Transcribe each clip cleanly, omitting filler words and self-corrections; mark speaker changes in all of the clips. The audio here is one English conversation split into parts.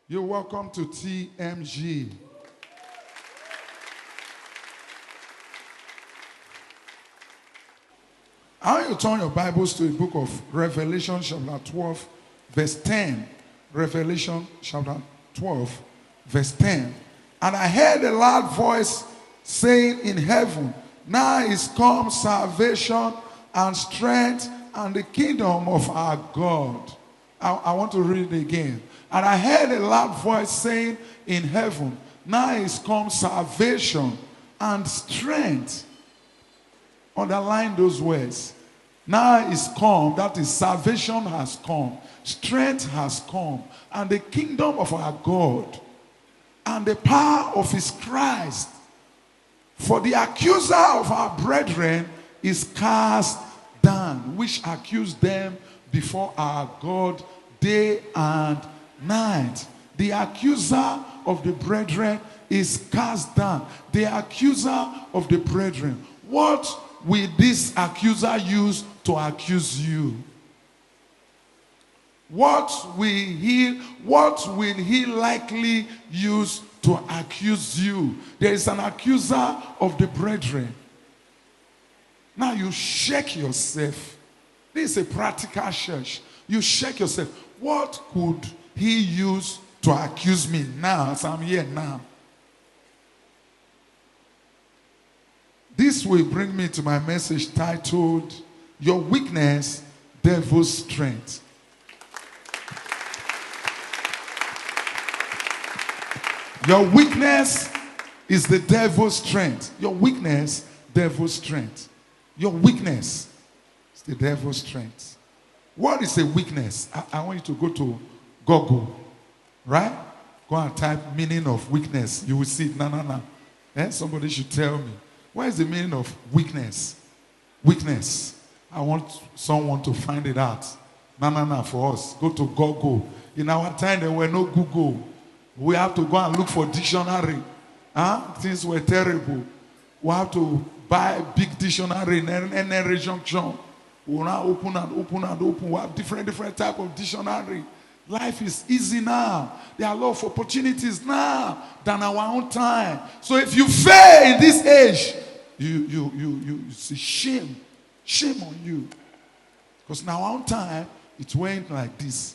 Speaker 1: You're welcome to TMG. I want you to turn your Bibles to the book of Revelation chapter 12, verse 10. Revelation chapter 12, verse 10. And I heard a loud voice saying in heaven, now is come salvation and strength and the kingdom of our God. I want to read it again. And I heard a loud voice saying in heaven, now is come salvation and strength. Underline those words. Now is come, that is, salvation has come, strength has come, and the kingdom of our God, and the power of his Christ. For the accuser of our brethren is cast down, which accused them before our God day and night. The accuser of the brethren is cast down. The accuser of the brethren. What will this accuser use to accuse you? What will he likely use to accuse you? There is an accuser of the brethren. Now you shake yourself. This is a practical church. You shake yourself. What could he use to accuse me now as I'm here now? This will bring me to my message titled, Your Weakness, Devil's Strength. Your weakness is the devil's strength. Your weakness, devil's strength. Your weakness is the devil's strength. What is a weakness? I want you to go to Google, right? Go and type meaning of weakness. You will see it. No. Somebody should tell me. What is the meaning of weakness? Weakness. I want someone to find it out. No, for us. Go to Google. In our time, there were no Google. We have to go and look for dictionary. Things were terrible. We have to buy a big dictionary in any junction. We will now open. We have different type of dictionary. Life is easy now. There are a lot of opportunities now than our own time. So if you fail in this age, you see shame. Shame on you. Because in our own time, it went like this.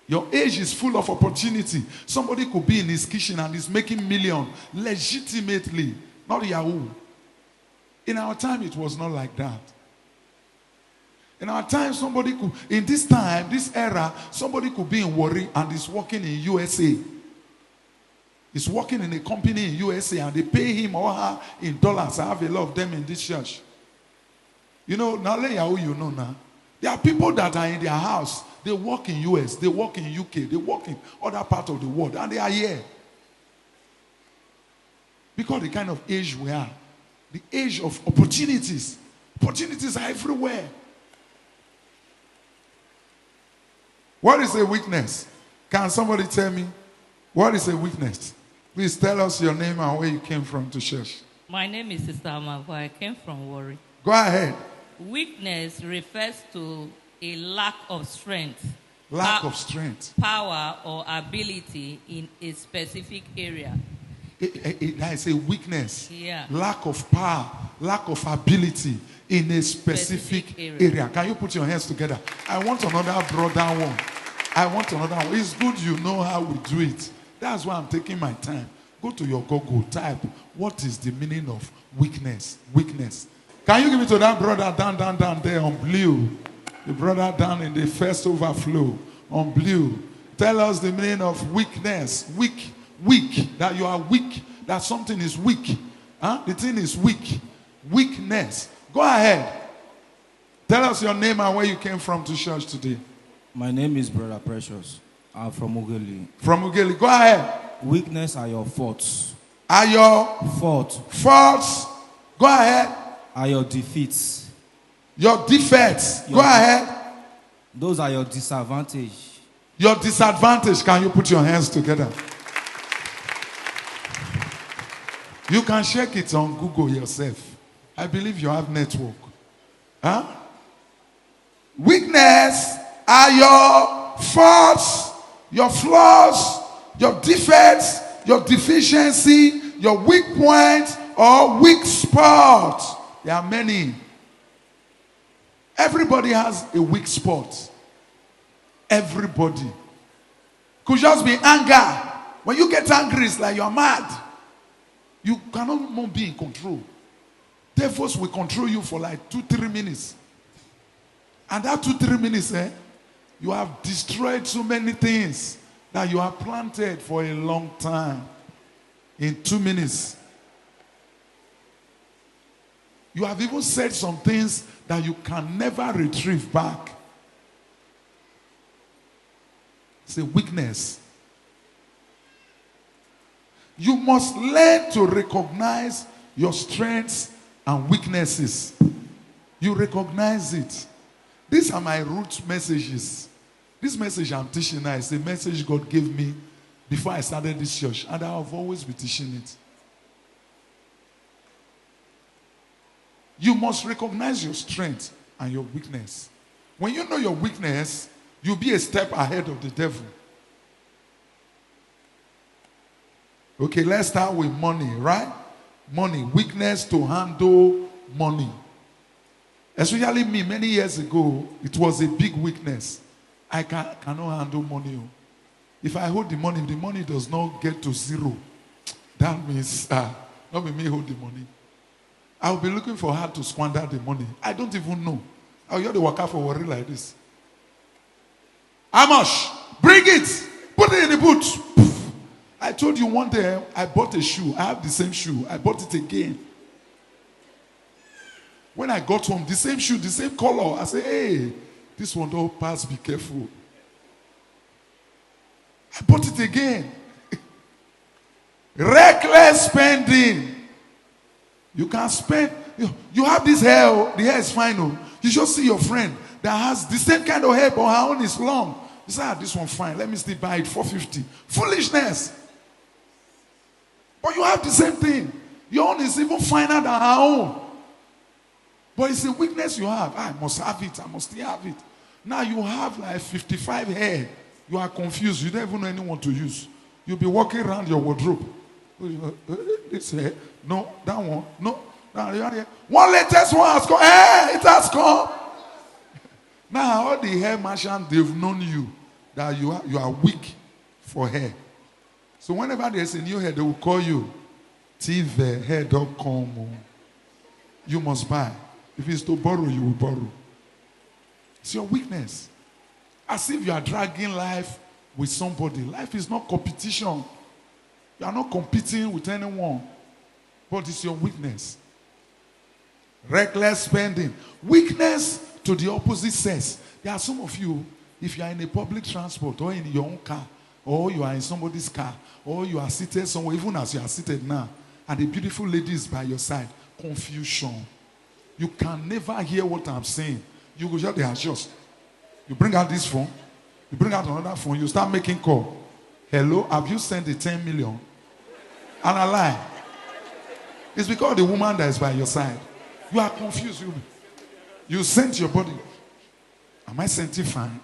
Speaker 1: Your age is full of opportunity. Somebody could be in his kitchen and is making millions legitimately, not Yahoo. In our time, it was not like that. In our time, in this era, somebody could be in Warri and is working in USA. He's working in a company in USA and they pay him or her in dollars. I have a lot of them in this church. You know, now let Yahoo, you know now. There are people that are in their house. They work in US, they work in UK, they work in other parts of the world, and they are here. Because the kind of age we are, the age of opportunities. Opportunities are everywhere. What is a weakness? Can somebody tell me what is a weakness? Please tell us your name and where you came from to church.
Speaker 2: My name is Sister Amavo. I came from Warri.
Speaker 1: Go ahead.
Speaker 2: Weakness refers to a lack of strength.
Speaker 1: Lack of strength.
Speaker 2: Power or ability in a specific area.
Speaker 1: That is a weakness.
Speaker 2: Yeah.
Speaker 1: Lack of power, lack of ability in a specific area. Can you put your hands together? I want another brother one. It's good you know how we do it. That's why I'm taking my time. Go to your Google, type, what is the meaning of weakness? Weakness. Can you give it to that brother down there on blue? The brother down in the first overflow on blue. Tell us the meaning of weakness. Weak. That you are weak. That something is weak. The thing is weak. Weakness. Go ahead. Tell us your name and where you came from to church today.
Speaker 3: My name is Brother Precious. I'm from Ughelli.
Speaker 1: From Ughelli. Go ahead.
Speaker 3: Weakness are your faults.
Speaker 1: Are your faults. Go ahead.
Speaker 3: Are your defeats.
Speaker 1: Your defects. Go ahead.
Speaker 3: Those are your disadvantage.
Speaker 1: Your disadvantage. Can you put your hands together? You can check it on Google yourself. I believe you have network. Weakness are your faults. your flaws, your defects, your deficiency, your weak points, or weak spots. There are many. Everybody has a weak spot. Everybody. Could just be anger. When you get angry, it's like you're mad. You cannot more be in control. Devils will control you for like 2-3 minutes. And that 2-3 minutes, you have destroyed so many things that you have planted for a long time. In 2 minutes. You have even said some things that you can never retrieve back. It's a weakness. You must learn to recognize your strengths and weaknesses. You recognize it. These are my root messages. This message I'm teaching now is a message God gave me before I started this church, and I've always been teaching it. You must recognize your strength and your weakness. When you know your weakness, you'll be a step ahead of the devil. Okay, let's start with money, right? Money, weakness to handle money. Especially me, many years ago, it was a big weakness. I cannot handle money. If I hold the money does not get to zero, that means, not be me hold the money. I'll be looking for how to squander the money. I don't even know. I'll hear the worker for worry like this. How much? Bring it. Put it in the boot. I told you one day I bought a shoe. I have the same shoe. I bought it again. When I got home, the same shoe, the same color. I said, hey, this one don't pass, be careful. I bought it again. Reckless spending. You can spend. You have this hair. The hair is fine. You just see your friend that has the same kind of hair, but her own is long. You say, this one fine. Let me still buy it $450. Foolishness. But you have the same thing. Your own is even finer than her own. But it's a weakness you have. I must have it. I must still have it. Now you have like 55 hair. You are confused. You don't even know anyone to use. You'll be walking around your wardrobe. This hair. No, that one. No. One latest one has come. Hey, it has come. Now all the hair merchants, they've known you that you are weak for hair. So whenever there's a new hair, they will call you. tvhair.com. You must buy. If it's to borrow, you will borrow. It's your weakness. As if you are dragging life with somebody. Life is not competition. You are not competing with anyone. But it's your weakness. Reckless spending. Weakness to the opposite sex. There are some of you, if you are in a public transport or in your own car, or you are in somebody's car, or you are seated somewhere, even as you are seated now, and a beautiful lady is by your side, confusion. You can never hear what I'm saying. You go just adjust. You bring out this phone, you bring out another phone, you start making call. Hello, have you sent the 10 million? And I lie. It's because the woman that is by your side. You are confused. You sent your body. Am I sending fine?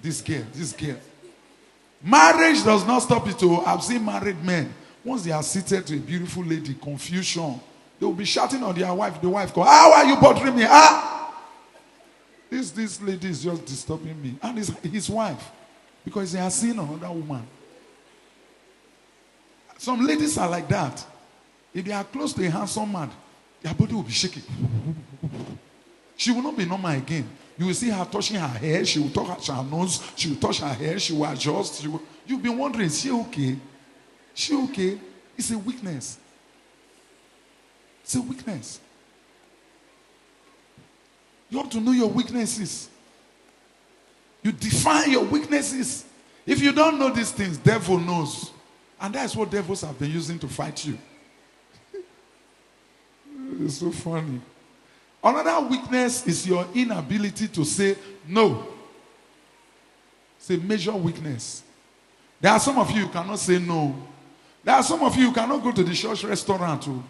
Speaker 1: This girl. Marriage does not stop it. I've seen married men. Once they are seated to a beautiful lady, confusion. They will be shouting on their wife. The wife goes, how are you bothering me? This lady is just disturbing me. And it's his wife. Because they are seeing another woman. Some ladies are like that. If they are close to a handsome man, their body will be shaking. She will not be normal again. You will see her touching her hair. She will touch her nose. She will touch her hair. She will adjust. You'll be wondering, is she okay? She okay? It's a weakness. It's a weakness. You have to know your weaknesses. You define your weaknesses. If you don't know these things, devil knows. And that's what devils have been using to fight you. It's so funny. Another weakness is your inability to say no. It's a major weakness. There are some of you who cannot say no. There are some of you who cannot go to the church restaurant too.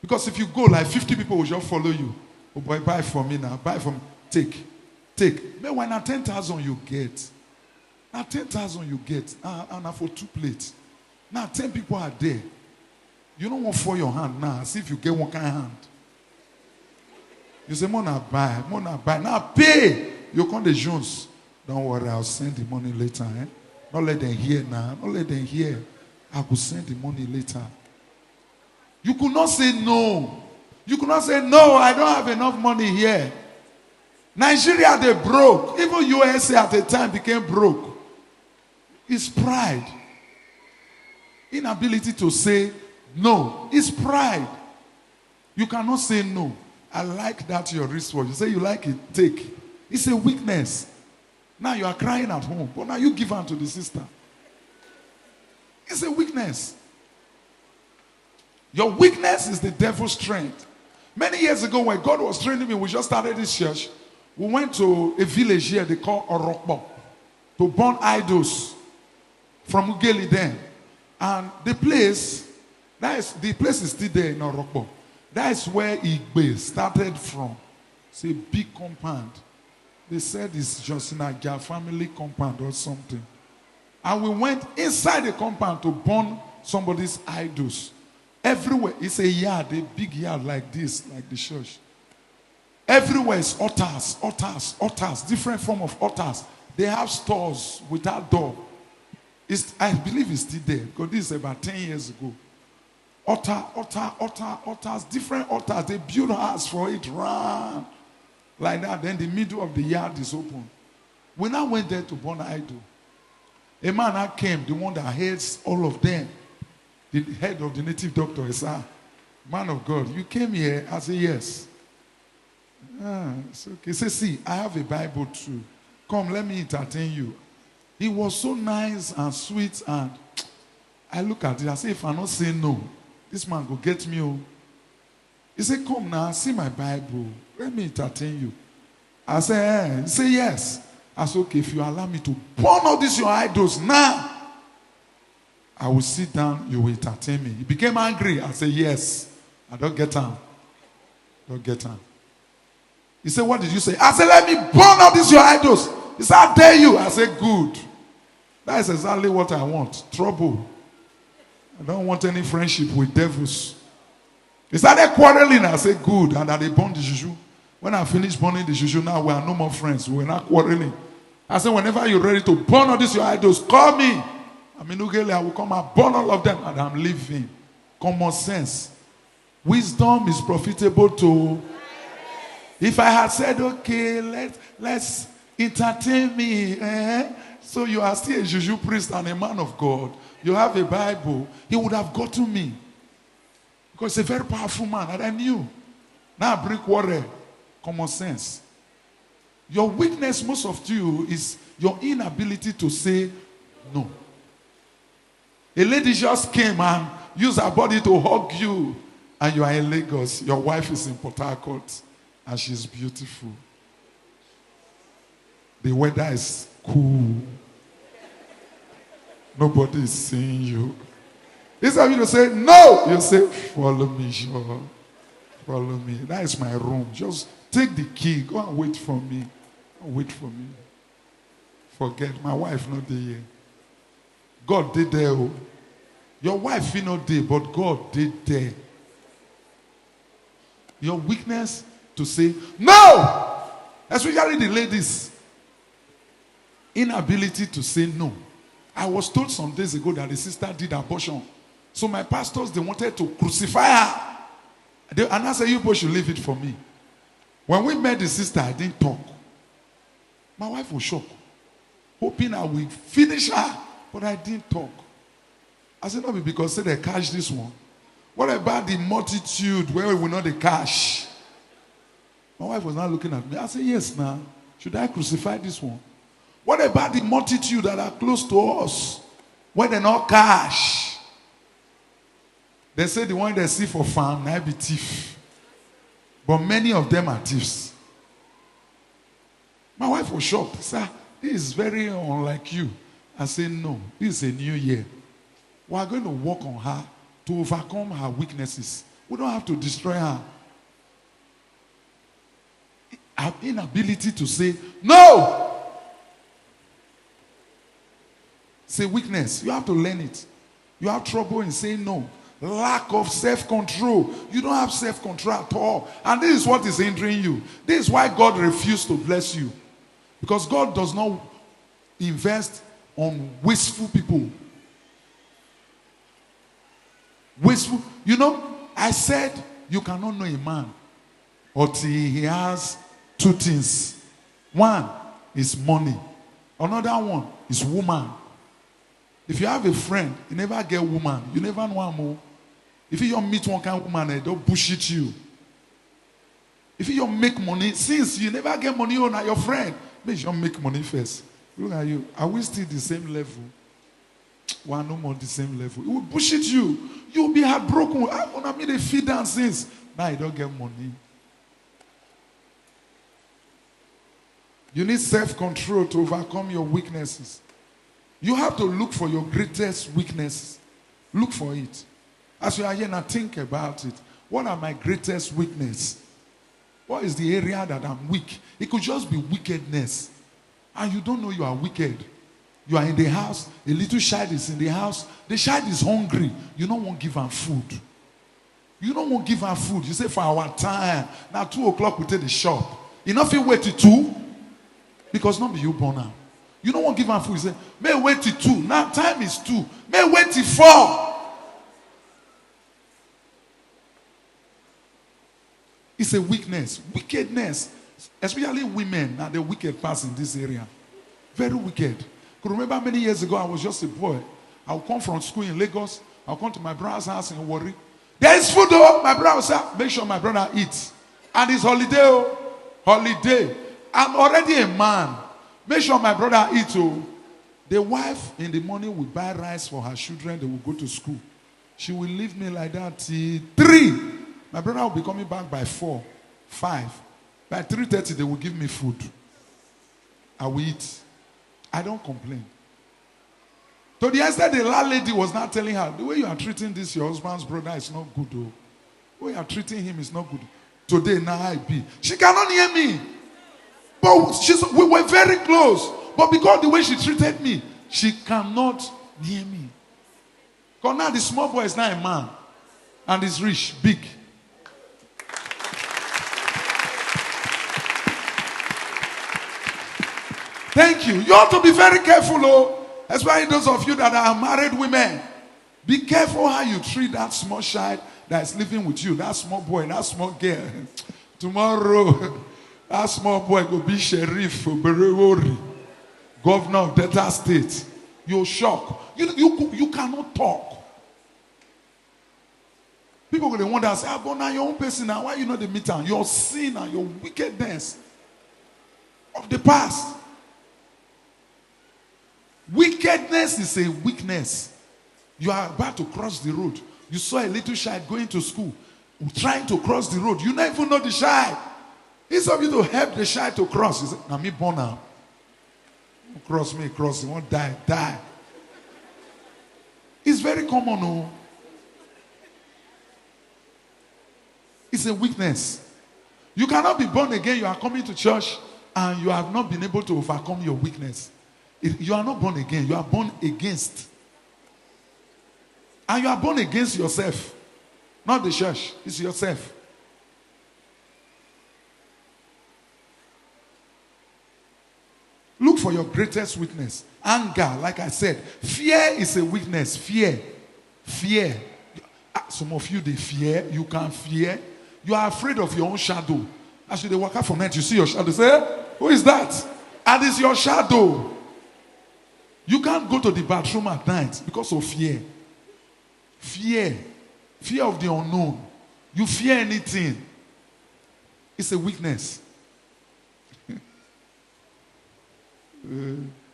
Speaker 1: Because if you go, like 50 people will just follow you. Oh boy, buy for me now. Buy for me. Take. But when at 10,000 you get. Now 10,000 you get, and now for 2 plates. Now 10 people are there. You don't want for your hand now, as if you get one kind of hand. You say, Mona buy. Now pay. You come the Jones. Don't worry, I'll send the money later. Eh? Don't let them hear now. Don't let them hear. I will send the money later. You could not say no. You could not say, no, I don't have enough money here. Nigeria, they broke. Even USA at the time became broke. It's pride. Inability to say no. It's pride. You cannot say no. I like that your wristwatch. You say you like it, take. It's a weakness. Now you are crying at home, but now you give hand to the sister. It's a weakness. Your weakness is the devil's strength. Many years ago, when God was training me, we just started this church. We went to a village here they call Orokbo to burn idols from Ugeli then. And the place is still there in Orokbo. That is where Igbe started from. It's a big compound. They said it's just in a family compound or something. And we went inside the compound to burn somebody's idols. Everywhere. It's a yard, a big yard like this, like the church. Everywhere is altars, different form of altars. They have stores without door. I believe it's still there because this is about 10 years ago. Altars, different altars. They build a house for it, run like that. Then the middle of the yard is open. We now went there to burn an idol. A man that came, the one that heads all of them, the head of the native doctor, he said, man of God, you came here? I said, yes. It's okay. He said, see, I have a Bible too. Come, let me entertain you. He was so nice and sweet, and I look at it, I say, if I don't say no, this man go get me. Oh. He said, come now, see my Bible. Let me entertain you. I said, He said, yes. I said, okay, if you allow me to burn all these your idols now, I will sit down, you will entertain me. He became angry. I said, yes. I don't get on. Don't get on. He said, what did you say? I said, let me burn all these your idols. He said, I dare you. I said, good. That is exactly what I want. Trouble. I don't want any friendship with devils. He started quarreling. I said, good. And then they burned the juju. When I finished burning the juju, now we are no more friends. We're not quarreling. I said, whenever you're ready to burn all these your idols, call me. I mean, I will come and burn all of them. And I'm leaving. Common sense. Wisdom is profitable to... If I had said, okay, let's entertain me. So you are still a juju priest and a man of God. You have a Bible. He would have gotten me. Because he's a very powerful man. And I knew. Now I bring water. Common sense. Your weakness, most of you, is your inability to say no. A lady just came and used her body to hug you. And you are in Lagos. Your wife is in Port Harcourt. And she's beautiful. The weather is cool. Nobody is seeing you. Instead of you to say, no, you say, follow me, sure. Follow me. That is my room. Just take the key. Go and wait for me. Wait for me. Forget. My wife not there. God did there. Oh. Your wife is not there, but God did there. Your weakness to say no, especially the ladies, inability to say no. I was told some days ago that the sister did abortion, so my pastors, they wanted to crucify her, and I said, you both should leave it for me. When we met the sister, I didn't talk. My wife was shocked, hoping I would finish her, but I didn't talk. I said, no, because say they catch this one. What about the multitude where we will not the cash? My wife was not looking at me. I said, yes, now. Should I crucify this one? What about the multitude that are close to us when they're not cash? They say the one they see for farm, now be thief. But many of them are thieves. My wife was shocked. Sir, this is very unlike you. I said, no, this is a new year. We are going to work on her to overcome her weaknesses. We don't have to destroy her. Our inability to say no. It's a weakness. You have to learn it. You have trouble in saying no. Lack of self-control. You don't have self-control at all. And this is what is hindering you. This is why God refused to bless you. Because God does not invest on wasteful people. Wasteful. You know, I said you cannot know a man until he has two things. One is money. Another one is woman. If you have a friend, you never get woman. You never know more. If you don't meet one kind of woman, they don't bullshit you. If you don't make money, since you never get money on your friend, make sure you make money first. Look at you. Are we still the same level? We are no more the same level. It will bullshit you. You will be heartbroken. I want to meet a feed down since. Now you don't get money. You need self-control to overcome your weaknesses. You have to look for your greatest weaknesses. Look for it. As you are here now, think about it. What are my greatest weaknesses? What is the area that I'm weak? It could just be wickedness. And you don't know you are wicked. You are in the house. A little child is in the house. The child is hungry. You don't want to give her food. You don't want to give her food. You say, for our time. Now 2 o'clock we take the shop. Enough you wait till 2. Because not be you born now. You don't want to give her food. You say, may wait till 2. Now time is 2. May wait till 4. It's a weakness. Wickedness. Especially women are the wicked person in this area. Very wicked. Could remember many years ago, I was just a boy. I would come from school in Lagos. I would come to my brother's house in Warri. There is food though. My brother would say, make sure my brother eats. And it's holiday. Oh. Holiday. I'm already a man. Make sure my brother eats. Oh. The wife in the morning will buy rice for her children. They will go to school. She will leave me like that till 3. My brother will be coming back by 4, 5. By 3:30, they will give me food. I will eat. I don't complain. To the extent the landlady was not telling her, the way you are treating this, your husband's brother, is not good. Oh. The way you are treating him is not good. Today, now I be. She cannot hear me. But we were very close. But because the way she treated me, she cannot hear me. Because now the small boy is now a man. And is rich, big. Thank you. You have to be very careful, oh. Especially those of you that are married women. Be careful how you treat that small child that is living with you. That small boy, that small girl. Tomorrow, that small boy will be sheriff, governor of Delta State. You're shocked. You cannot talk. People will wonder, say, but now your own person, now why you not the meter? Your sin and your wickedness of the past. Wickedness is a weakness. You are about to cross the road. You saw a little child going to school, trying to cross the road. You don't even know the child. Instead of you to help the child to cross, you say, now me born now. Cross me, cross. He won't die, die. It's very common, no? It's a weakness. You cannot be born again. You are coming to church and you have not been able to overcome your weakness. You are not born again. You are born against. And you are born against yourself. Not the church. It's yourself. Look for your greatest weakness. Anger, like I said. Fear is a weakness. Fear. Fear. Some of you, they fear. You can fear. You are afraid of your own shadow. As you walk out from night, you see your shadow. Say, who is that? And it's your shadow. You can't go to the bathroom at night because of fear. Fear. Fear of the unknown. You fear anything. It's a weakness.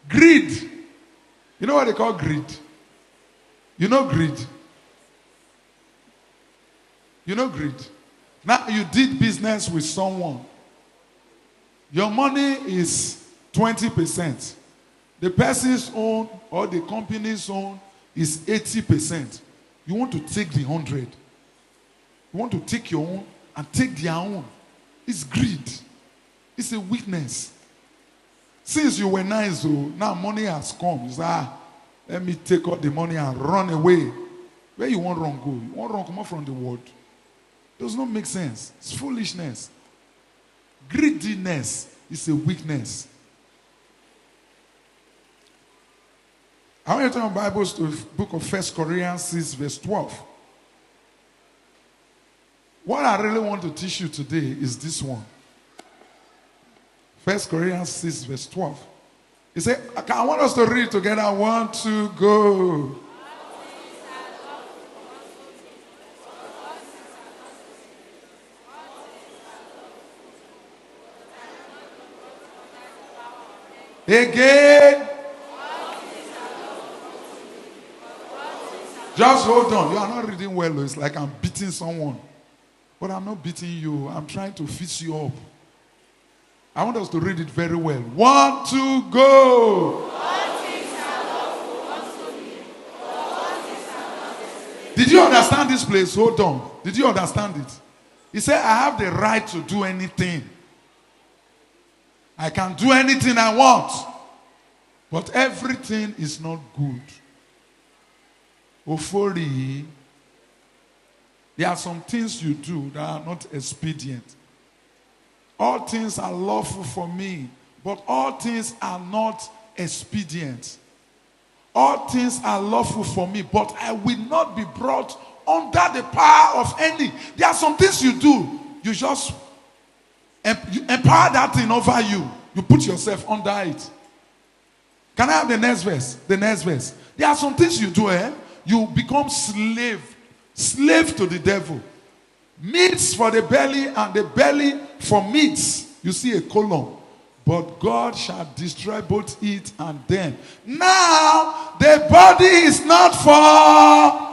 Speaker 1: Greed. You know what they call greed? You know greed? You know greed? Now you did business with someone. Your money is 20%. The person's own or the company's own is 80%. You want to take the 100. You want to take your own and take their own. It's greed. It's a weakness. Since you were nice, now money has come. You say, Let me take all the money and run away. Where you want run go? You want run come out from the world? Does not make sense. It's foolishness. Greediness is a weakness. I want you to turn your Bibles to the book of 1 Corinthians 6, verse 12. What I really want to teach you today is this one. 1 Corinthians 6, verse 12. He said, I want us to read together. 1, 2, go. Again. Just hold on. You are not reading well. It's like I'm beating someone. But I'm not beating you. I'm trying to fix you up. I want us to read it very well. 1, 2, go. Did you understand this place? Hold on. Did you understand it? He said, I have the right to do anything. I can do anything I want. But everything is not good. Ofori, there are some things you do that are not expedient. All things are lawful for me, but all things are not expedient. All things are lawful for me, but I will not be brought under the power of any. There are some things you do, you just you empower that thing over you. You put yourself under it. Can I have the next verse? The next verse. There are some things you do, you become slave to the devil. Meats for the belly and the belly for meats. You see a colon. But God shall destroy both it and them. Now, the body is not for.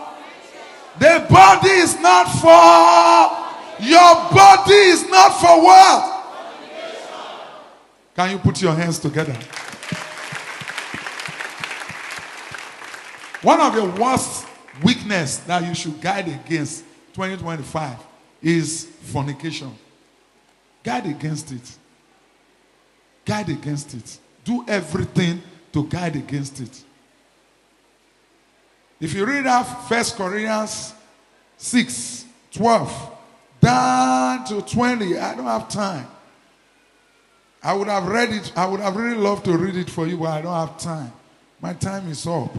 Speaker 1: The body is not for. Your body is not for what? Can you put your hands together? One of the worst weakness that you should guard against 2025 is fornication. Guard against it. Guard against it. Do everything to guard against it. If you read out 1 Corinthians 6, 12, down to 20, I don't have time. I would have read it. I would have really loved to read it for you, but I don't have time. My time is up.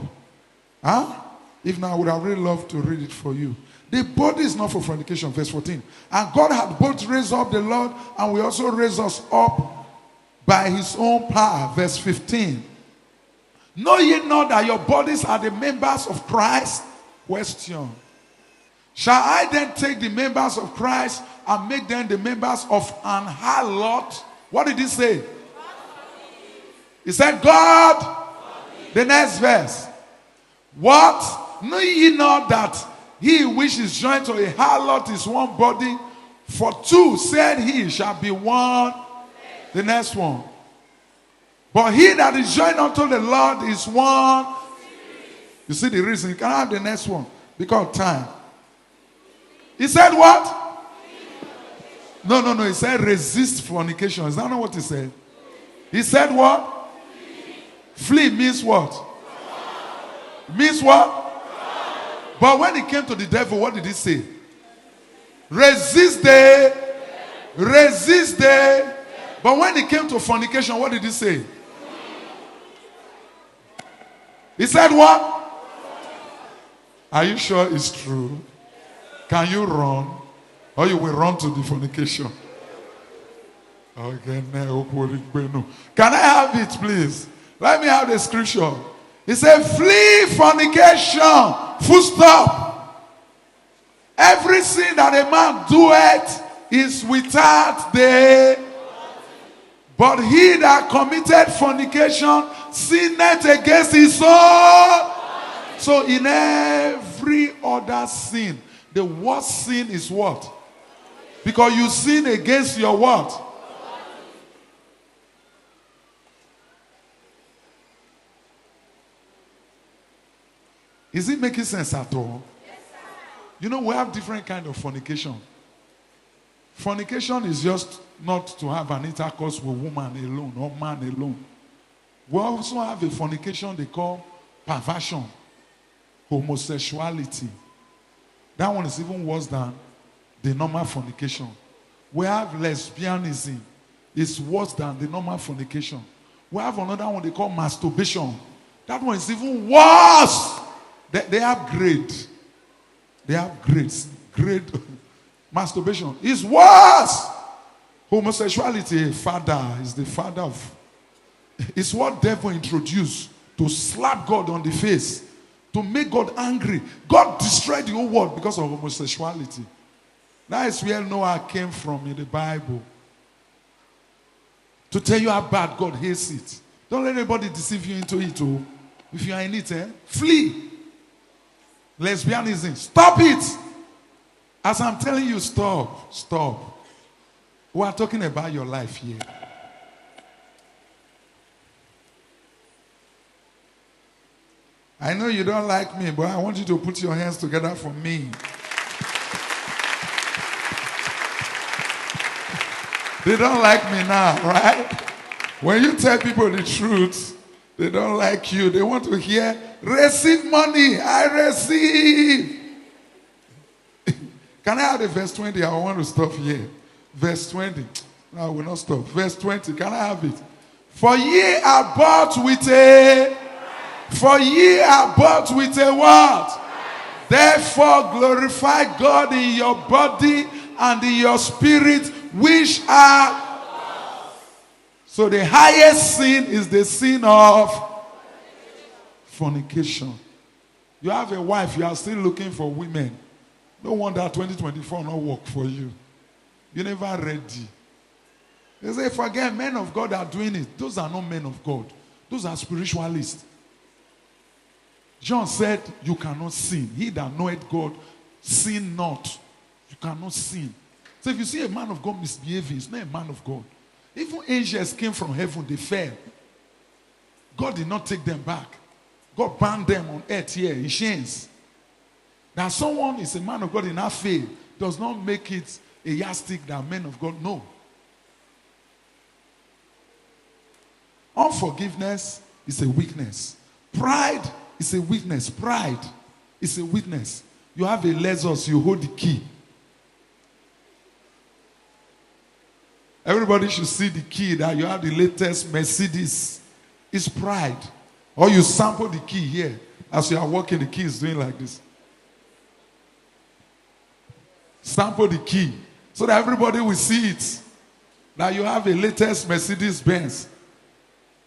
Speaker 1: If not, I would have really loved to read it for you. The body is not for fornication, verse 14. And God hath both raised up the Lord, and will also raise us up by his own power. Verse 15. Know ye not that your bodies are the members of Christ? Question. Shall I then take the members of Christ and make them the members of an harlot? What did he say? He said, God. The next verse. What? Know ye not that he which is joined to a harlot is one body? For two, said he, shall be one. The next one. But he that is joined unto the Lord is one. You see the reason. You can have the next one. Because of time. He said what? No. He said resist fornication. Is that not what he said? He said what? Flee means what? Means what? But when he came to the devil, what did he say? Resist the. But when he came to fornication, what did he say? He said what? Are you sure it's true? Can you run? Or you will run to the fornication? Okay, can I have it, please? Let me have the scripture. He said, flee fornication. Full stop. Every sin that a man doeth is without the. But he that committed fornication sinned against his own. So in every other sin, the worst sin is what? Because you sin against your what? Is it making sense at all? Yes, sir. You know, we have different kind of fornication. Fornication is just not to have an intercourse with woman alone or man alone. We also have a fornication they call perversion, homosexuality. That one is even worse than the normal fornication. We have lesbianism. It's worse than the normal fornication. We have another one they call masturbation. That one is even worse. They have grade. They have grades. Grade. Masturbation is worse. Homosexuality, father, is the father of. It's what devil introduced to slap God on the face, to make God angry. God destroyed the whole world because of homosexuality. That is where Noah came from in the Bible. To tell you how bad God hates it. Don't let anybody deceive you into it. Oh. If you are in it, flee. Lesbianism, stop it. As I'm telling you, stop. Stop. We are talking about your life here. I know you don't like me, but I want you to put your hands together for me. They don't like me now, right? When you tell people the truth, they don't like you. They want to hear, receive money. I receive. Can I have the verse 20? I want to stop here. Verse 20. No, I will not stop. Verse 20. Can I have it? For ye are bought with a... For ye are bought with a what? Therefore glorify God in your body and in your spirit, which are... So the highest sin is the sin of fornication. You have a wife, you are still looking for women. No wonder 2024 not work for you. You're never ready. They say, forget, men of God are doing it. Those are not men of God. Those are spiritualists. John said, you cannot sin. He that knoweth God, sin not. You cannot sin. So if you see a man of God misbehaving, it's not a man of God. Even angels came from heaven, they fell. God did not take them back. God bound them on earth here in chains. Now someone is a man of God in our faith does not make it a yardstick that men of God know. Unforgiveness is a weakness. Pride is a weakness. Pride is a weakness. You have a Lexus, you hold the key. Everybody should see the key that you have the latest Mercedes. It's pride. Or you sample the key here. As you are walking, the key is doing like this. Sample the key. So that everybody will see it. That you have a latest Mercedes Benz.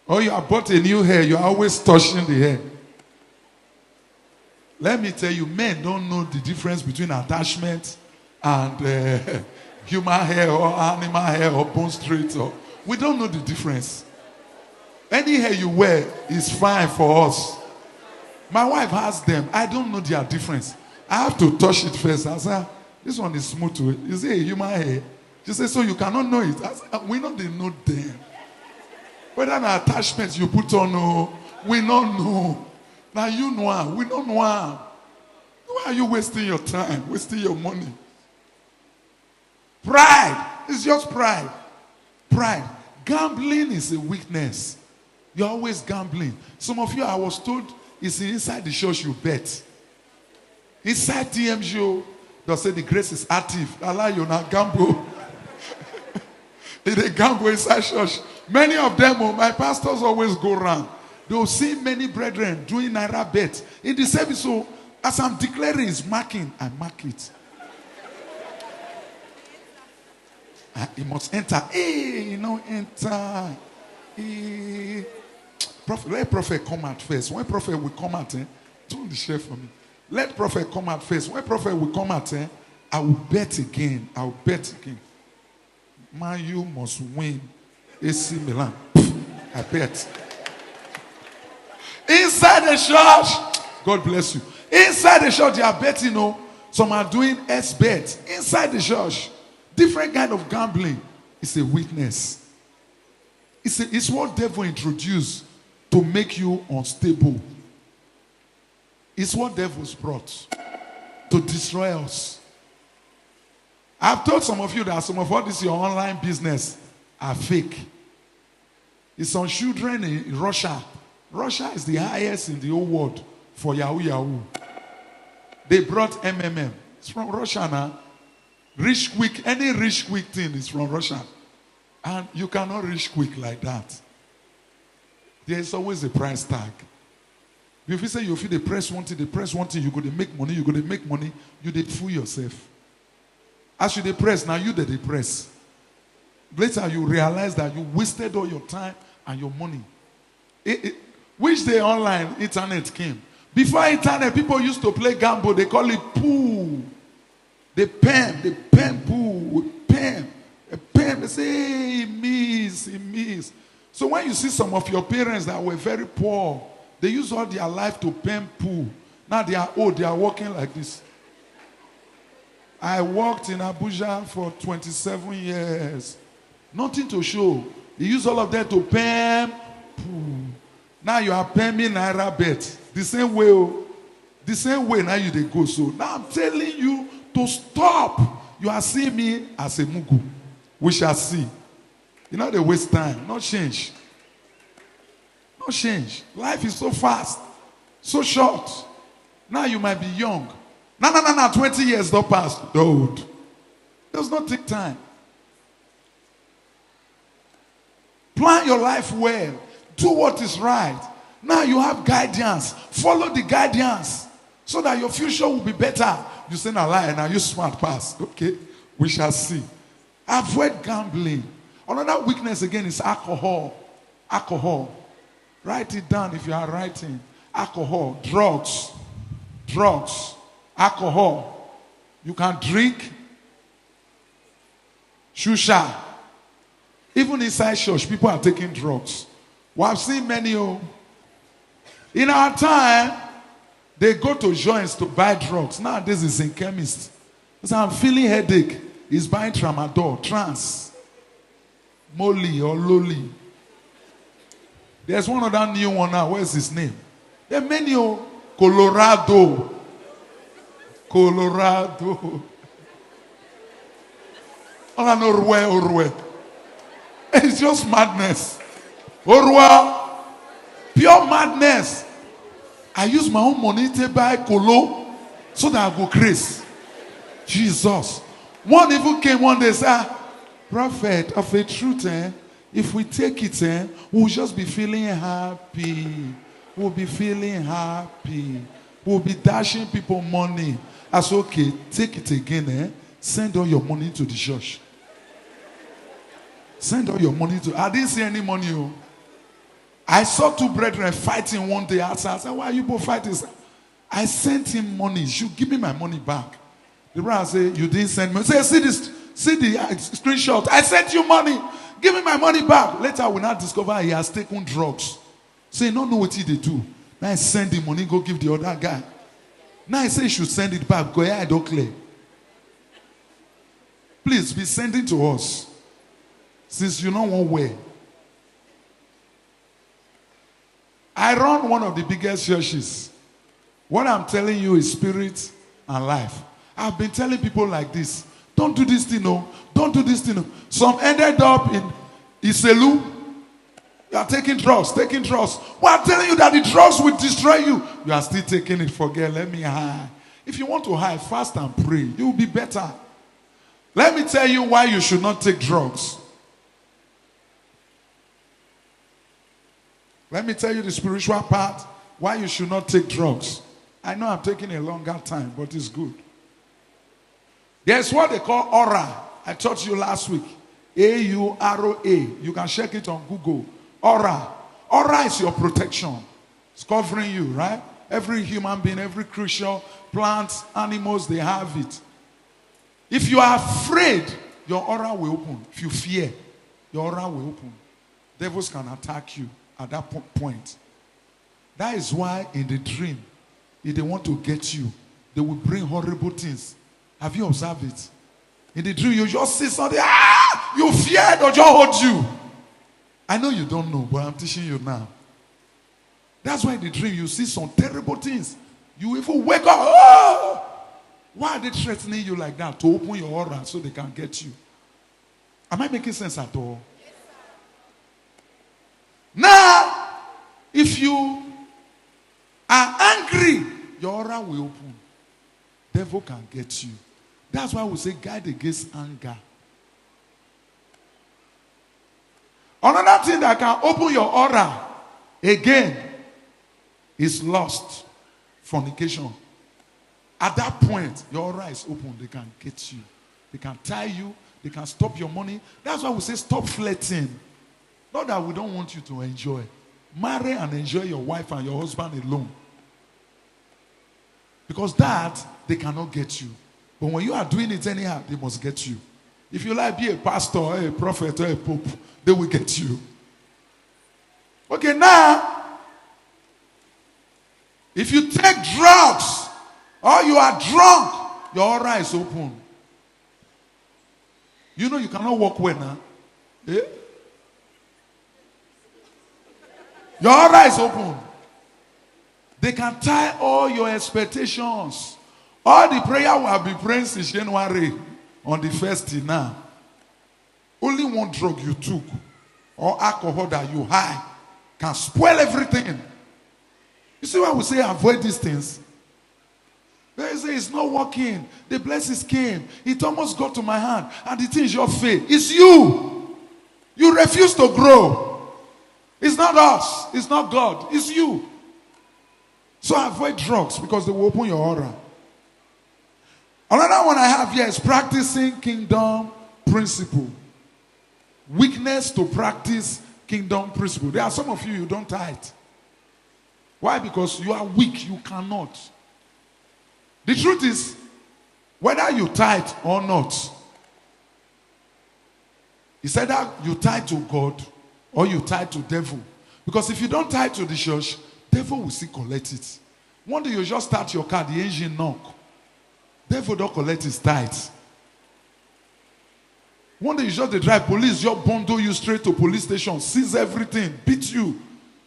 Speaker 1: Or you have bought a new hair. You are always touching the hair. Let me tell you, men don't know the difference between attachment and human hair or animal hair or bone straight. We don't know the difference. Any hair you wear is fine for us. My wife has them. I don't know their difference. I have to touch it first. I say, this one is smooth to it. Is it a human hair? She says, so you cannot know it. I say, we know they know them. Whether an attachment you put on, no, we don't know. Now you know, we don't know. Why are you wasting your time, wasting your money? Pride. It's just pride. Pride. Gambling is a weakness. You're always gambling. Some of you, I was told, it's inside the church you bet. Inside TMGO, they'll say the grace is active. Allah, you not gamble. They gamble inside church. Many of them, my pastors always go around. They'll see many brethren doing naira bet. In the service, so as I'm declaring, it's marking, I mark it. He must enter. Hey, enter. Hey. Prophet, let prophet come out first. When prophet will come out, turn the share for me. Let prophet come out first. When prophet will come out, I will bet again. I will bet again. Man, you must win. AC Milan. I bet. Inside the church, God bless you. Inside the church, they are betting. Some are doing S-bet. Inside the church, different kind of gambling. It's a weakness. It's what devil introduced to make you unstable. It's what devils brought to destroy us. I've told some of you that some of what is your online business are fake. It's some children in Russia Russia is the highest in the whole world for Yahoo Yahoo. They brought MMM. It's from Russia now. Rich quick, any rich quick thing is from Russia. And you cannot reach quick like that. There is always a price tag. If you say you feel the press one thing, you're going to make money, you did fool yourself. As you depress, now you the depress. Later you realize that you wasted all your time and your money. Which day online internet came. Before internet, people used to play gamble. They call it pool. They pen pool, pen. They say, hey, he miss. So when you see some of your parents that were very poor, they use all their life to pen pool. Now they are working like this. I worked in Abuja for 27 years. Nothing to show. They use all of that to pen pool. Now you are paying me Naira bet. The same way now you they go. So now I'm telling you to stop. You are seeing me as a mugu. We shall see. You know they waste time. Not change. Not change. Life is so fast. So short. Now you might be young. No. 20 years don't pass. Don't. Does not take time. Plan your life well. Do what is right. Now you have guidance. Follow the guidance so that your future will be better. You say a lie and now you smart pass. Okay, we shall see. Avoid gambling. Another weakness again is alcohol. Alcohol. Write it down if you are writing. Alcohol, drugs, alcohol. You can drink, shusha. Even inside church, people are taking drugs. We have seen many. In our time, they go to joints to buy drugs. Nowadays, it's in chemists. So I'm feeling headache. He's buying tramadol, trans, molly or loli. There's one other new one now. Where's his name? There are many. Colorado. All I know, Orwe. It's just madness. Orwa, pure madness. I use my own money to buy colo so that I go crazy. Jesus. One even came one day and said, prophet of a truth, if we take it, we'll just be feeling happy. We'll be feeling happy. We'll be dashing people money. I said, okay, take it again. Send all your money to the church. Send all your money to. I didn't see any money. I saw two brethren fighting one day outside. I said, why are you both fighting? I sent him money. You should give me my money back. The brother said, you didn't send me. I said, see the screenshot. I sent you money. Give me my money back. Later, we now discover he has taken drugs. So he don't know what he do. Now I send the money, go give the other guy. Now I say you should send it back. Go ahead, I don't clear. Please be sending to us. Since you know one way. I run one of the biggest churches. What I'm telling you is spirit and life. I've been telling people like this. Don't do this thing, no. Don't do this thing, no. Some ended up in Iselu. You are taking drugs. Well, I'm telling you that the drugs will destroy you. You are still taking it. Forget, let me hide. If you want to hide, fast and pray. You will be better. Let me tell you why you should not take drugs. Let me tell you the spiritual part, why you should not take drugs. I know I'm taking a longer time, but it's good. There's what they call aura. I taught you last week. A-U-R-O-A. You can check it on Google. Aura. Aura is your protection. It's covering you, right? Every human being, every creature, plants, animals, they have it. If you are afraid, your aura will open. If you fear, your aura will open. Devils can attack you at that point. That is why in the dream, if they want to get you, they will bring horrible things. Have you observed it? In the dream, you just see something, you feared or just hold you. I know you don't know, but I'm teaching you now. That's why in the dream, you see some terrible things. You even wake up, why are they threatening you like that? To open your aura so they can get you. Am I making sense at all? Now, If you are angry, your aura will open. Devil can get you. That's why we say guide against anger. Another thing that can open your aura again is lust, fornication. At that point, your aura is open. They can get you. They can tie you. They can stop your money. That's why we say stop flirting. Not that we don't want you to enjoy. Marry and enjoy your wife and your husband alone. Because that, they cannot get you. But when you are doing it anyhow, they must get you. If you like be a pastor or a prophet or a pope, they will get you. Okay, now, if you take drugs or you are drunk, your aura is open. You know you cannot walk well now. Eh? Your aura is open. They can tie all your expectations. All the prayer will be praying since January on the first day now. Only one drug you took or alcohol that you high can spoil everything. You see why we say avoid these things? They say it's not working. The blessings came. It almost got to my hand. And the thing is your faith. It's you. You refuse to grow. It's not us. It's not God. It's you. So avoid drugs because they will open your aura. Another one I have here is practicing kingdom principle. Weakness to practice kingdom principle. There are some of you don't tithe. Why? Because you are weak. You cannot. The truth is, whether you tithe or not, it's either you tithe to God or you tithe to devil. Because if you don't tithe to the church, devil will still collect it. One day you just start your car, the engine knock. Devil don't collect his tithe. One day you just drive, police just bundle you straight to police station, seize everything, beat you.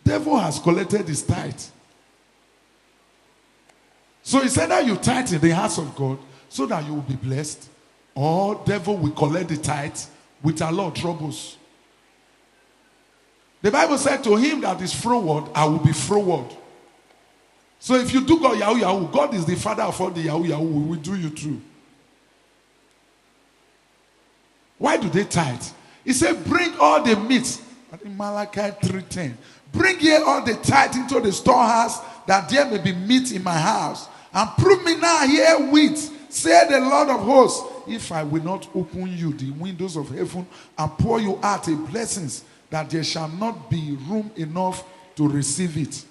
Speaker 1: Devil has collected his tithe. So it's either you tithe in the house of God so that you will be blessed, or devil will collect the tithe with a lot of troubles. The Bible said to him that is froward, I will be froward. So if you do God Yahoo Yahoo, God is the father of all the Yahoo Yahoo, we will do you too. Why do they tithe? He said, bring all the meat. In Malachi 3:10. Bring here all the tithe into the storehouse, that there may be meat in my house. And prove me now herewith, say the Lord of hosts, if I will not open you the windows of heaven and pour you out a blessings, that there shall not be room enough to receive it.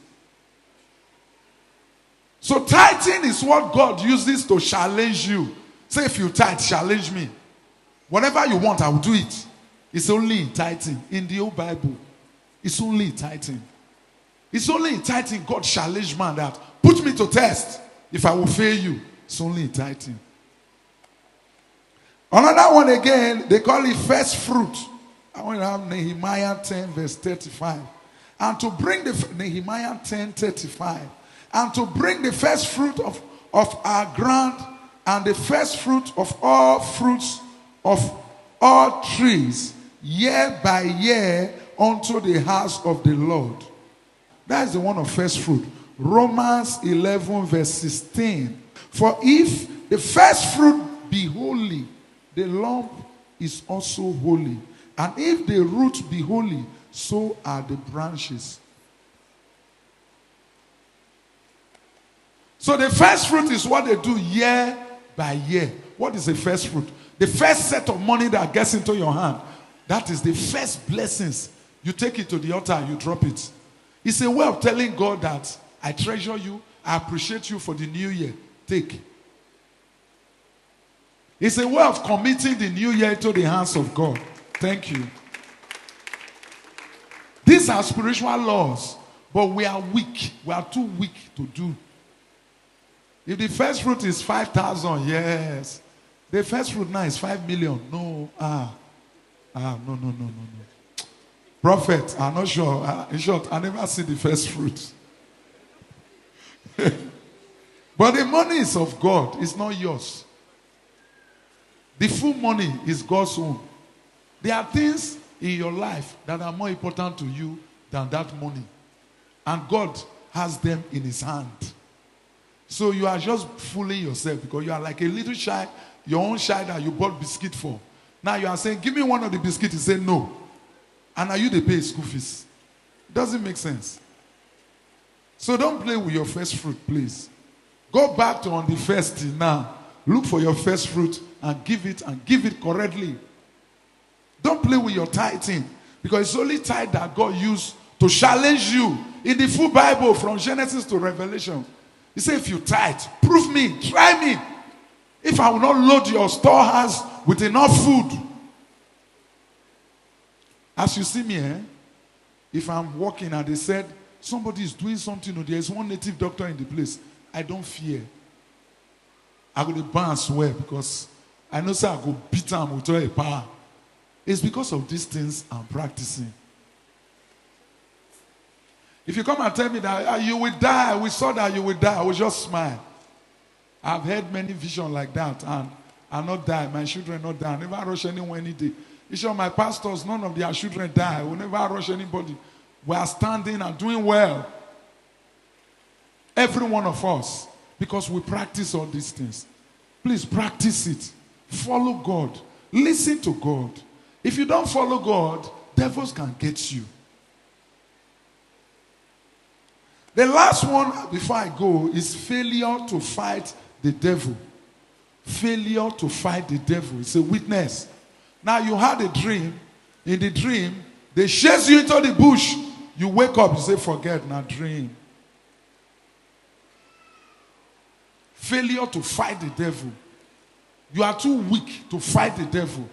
Speaker 1: So tithing is what God uses to challenge you. Say if you tithe, challenge me. Whatever you want, I will do it. It's only in tithing. In the old Bible, it's only in tithing. It's only in tithing God challenged man that put me to test. If I will fail you, it's only in tithing. Another one again, they call it first fruit. I want to have Nehemiah 10 verse 35. And to bring the Nehemiah 10:35. And to bring the first fruit of our ground and the first fruit of all fruits of all trees, year by year, unto the house of the Lord. That is the one of first fruit. Romans 11 verse 16. For if the first fruit be holy, the lump is also holy. And if the root be holy, so are the branches. So the first fruit is what they do year by year. What is the first fruit? The first set of money that gets into your hand. That is the first blessings. You take it to the altar, you drop it. It's a way of telling God that I treasure you, I appreciate you for the new year. Take. It's a way of committing the new year to the hands of God. Thank you. These are spiritual laws, but we are weak. We are too weak to do. If the first fruit is 5,000, yes. The first fruit now is 5 million. No. No. Prophet, I'm not sure. In short, I never see the first fruit. But the money is of God. It's not yours. The full money is God's own. There are things in your life that are more important to you than that money. And God has them in his hand. So you are just fooling yourself because you are like a little child, your own child that you bought biscuit for. Now you are saying, give me one of the biscuits. He said no. And are you the pay school fees? Doesn't make sense. So don't play with your first fruit, please. Go back to on the first now. Look for your first fruit and give it correctly. Don't play with your tithing because it's only tithe that God used to challenge you. In the full Bible from Genesis to Revelation, he said, if you tithe, prove me, try me. If I will not load your storehouse with enough food. As you see me, if I'm walking and they said, somebody is doing something, or there is one native doctor in the place, I don't fear. I go to bounce well because I know sir I go beat them with all the power. It's because of these things I'm practicing. If you come and tell me that you will die, we saw that you will die, I will just smile. I've had many visions like that, and I'll not die. My children not die. I never rush anyone any day. Each of my pastors, none of their children die. I will never rush anybody. We are standing and doing well. Every one of us, because we practice all these things. Please practice it. Follow God. Listen to God. If you don't follow God, devils can get you. The last one before I go is failure to fight the devil. Failure to fight the devil. It's a witness. Now you had a dream. In the dream, they chase you into the bush. You wake up, you say, forget, now dream. Failure to fight the devil. You are too weak to fight the devil.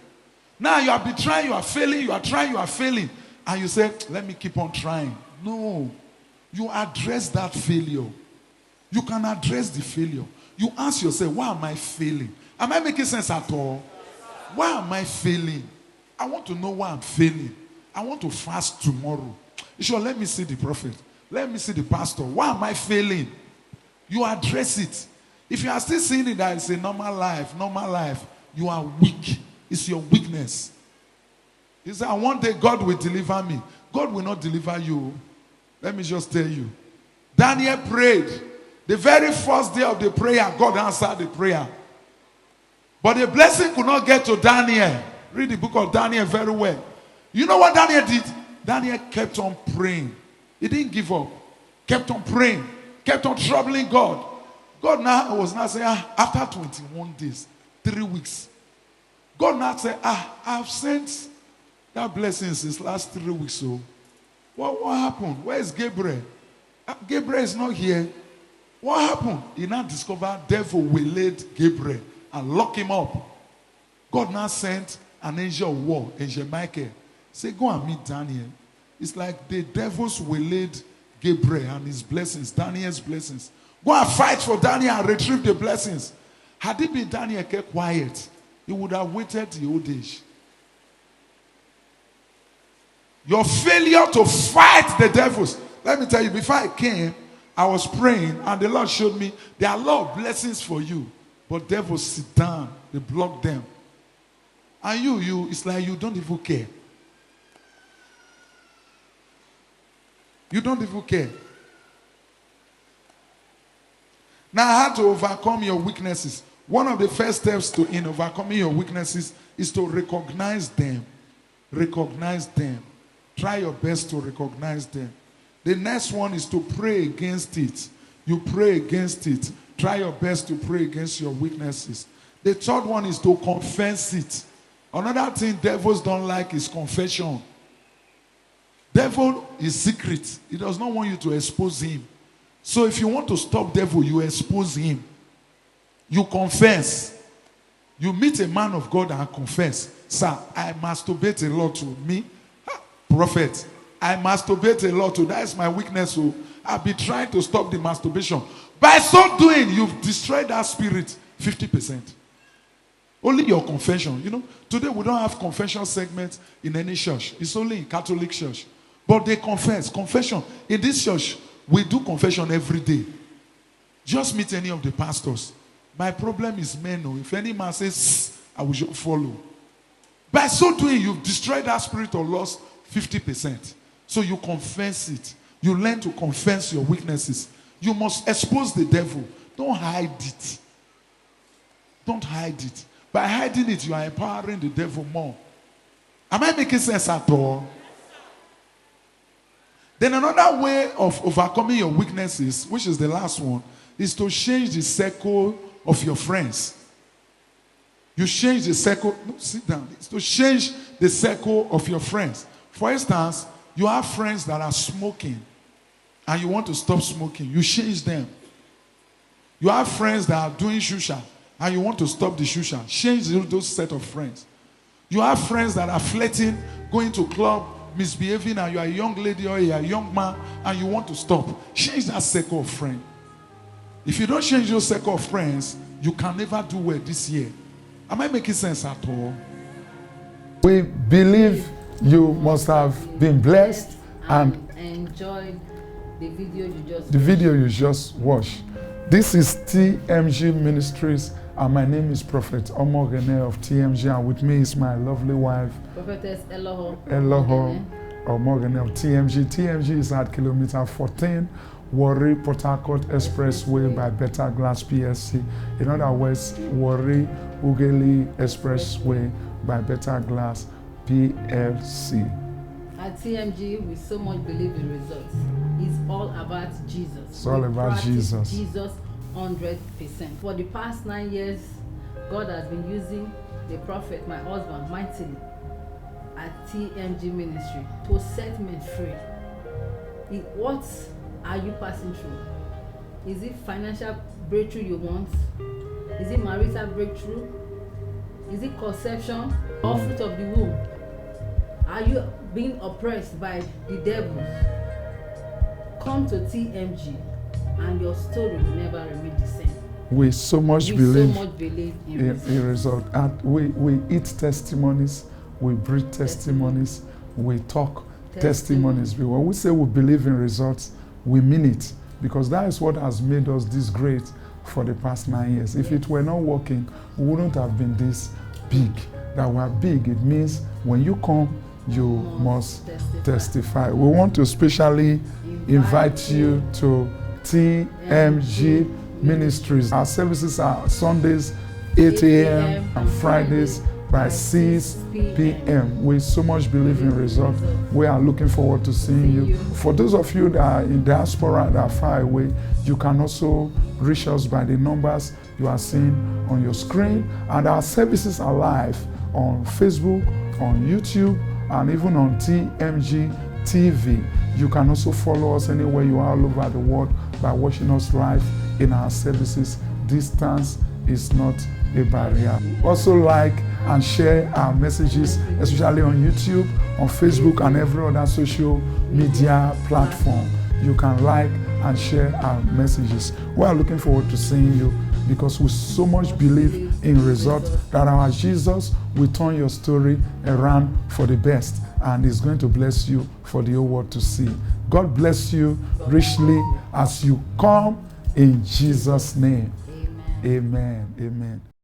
Speaker 1: Now you have been trying, you are failing, you are trying, you are failing. And you say, let me keep on trying. No. You address that failure. You can address the failure. You ask yourself, why am I failing? Am I making sense at all? Why am I failing? I want to know why I'm failing. I want to fast tomorrow. Sure, let me see the prophet. Let me see the pastor. Why am I failing? You address it. If you are still seeing it that it's a normal life, you are weak. It's your weakness. You say, one day God will deliver me. God will not deliver you. Let me just tell you. Daniel prayed. The very first day of the prayer, God answered the prayer. But the blessing could not get to Daniel. Read the book of Daniel very well. You know what Daniel did? Daniel kept on praying. He didn't give up. Kept on praying. Kept on troubling God. God now was not saying, after 21 days, 3 weeks. God now said, I've sent that blessing since last 3 weeks. So what happened? Where is Gabriel? Gabriel is not here. What happened? He now discovered devil waylaid Gabriel and locked him up. God now sent an angel of war, Angel Michael. Say, go and meet Daniel. It's like the devils waylaid Gabriel and his blessings, Daniel's blessings. Go and fight for Daniel and retrieve the blessings. Had it been Daniel kept quiet, he would have waited the old age. Your failure to fight the devils. Let me tell you, before I came, I was praying and the Lord showed me there are a lot of blessings for you. But devils sit down, they block them. And you, it's like you don't even care. You don't even care. Now I had to overcome your weaknesses. One of the first steps in overcoming your weaknesses is to recognize them. Recognize them. Try your best to recognize them. The next one is to pray against it. You pray against it. Try your best to pray against your weaknesses. The third one is to confess it. Another thing devils don't like is confession. Devil is secret. He does not want you to expose him. So if you want to stop devil, you expose him. You confess. You meet a man of God and confess. Sir, I masturbate a lot to me. Prophet, I masturbate a lot to. That is my weakness. So I'll be trying to stop the masturbation. By so doing, you've destroyed that spirit 50%. Only your confession. You know, today we don't have confession segments in any church. It's only in Catholic church. But they confess. Confession. In this church, we do confession every day. Just meet any of the pastors. My problem is men. If any man says, I will just follow. By so doing, you've destroyed that spirit of loss 50%. So you confess it. You learn to confess your weaknesses. You must expose the devil. Don't hide it. Don't hide it. By hiding it, you are empowering the devil more. Am I making sense at all? Then another way of overcoming your weaknesses, which is the last one, is to change the circle of your friends. You change the circle. No, sit down. It's to change the circle of your friends. For instance, you have friends that are smoking and you want to stop smoking. You change them. You have friends that are doing shusha and you want to stop the shusha. Change those set of friends. You have friends that are flirting, going to club, misbehaving, and you are a young lady or you are a young man and you want to stop. Change that circle of friends. If you don't change your circle of friends, you can never do well this year. Am I making sense at all? We believe you must have been blessed and
Speaker 4: enjoyed the video you just
Speaker 1: watched. This is TMG Ministries, and my name is Prophet Omogene of TMG, and with me is my lovely wife,
Speaker 4: Prophetess Eloho
Speaker 1: Omogene of TMG. TMG is at kilometer 14, Warri Port Harcourt Expressway by Better Glass PSC. In other words, Warri Ughelli Expressway by Better Glass PLC.
Speaker 4: At TMG, we so much believe in results. It's all about Jesus.
Speaker 1: It's all about Jesus.
Speaker 4: Jesus 100%. For the past 9 years, God has been using the prophet, my husband, mightily at TMG Ministry to set men free. What are you passing through? Is it financial breakthrough you want? Is it marital breakthrough? Is it conception or fruit of the womb? Are you being oppressed by the devil? Come to TMG and your story will never remain the same.
Speaker 1: We so much believe
Speaker 4: in
Speaker 1: result. And we eat testimonies, we breathe testimonies, we talk testimonies. When we say we believe in results, we mean it. Because that is what has made us this great for the past 9 years. If it were not working, we wouldn't have been this big. That we are big, it means when you come, you must testify. We want to specially invite you to TMG Ministries. Our services are Sundays 8 a.m. and Fridays by 6 p.m. We so much believe in results. We are looking forward to seeing you. For those of you that are in diaspora that are far away, you can also reach us by the numbers you are seeing on your screen. And our services are live on Facebook, on YouTube, and even on TMG TV. You can also follow us anywhere you are all over the world by watching us live in our services. Distance is not a barrier. Also like and share our messages, especially on YouTube, on Facebook, and every other social media platform. You can like and share our messages. We are looking forward to seeing you because we so much believe in results that our Jesus will turn your story around for the best and is going to bless you for the whole world to see. God bless you richly as you come in Jesus' name.
Speaker 4: Amen.
Speaker 1: Amen. Amen.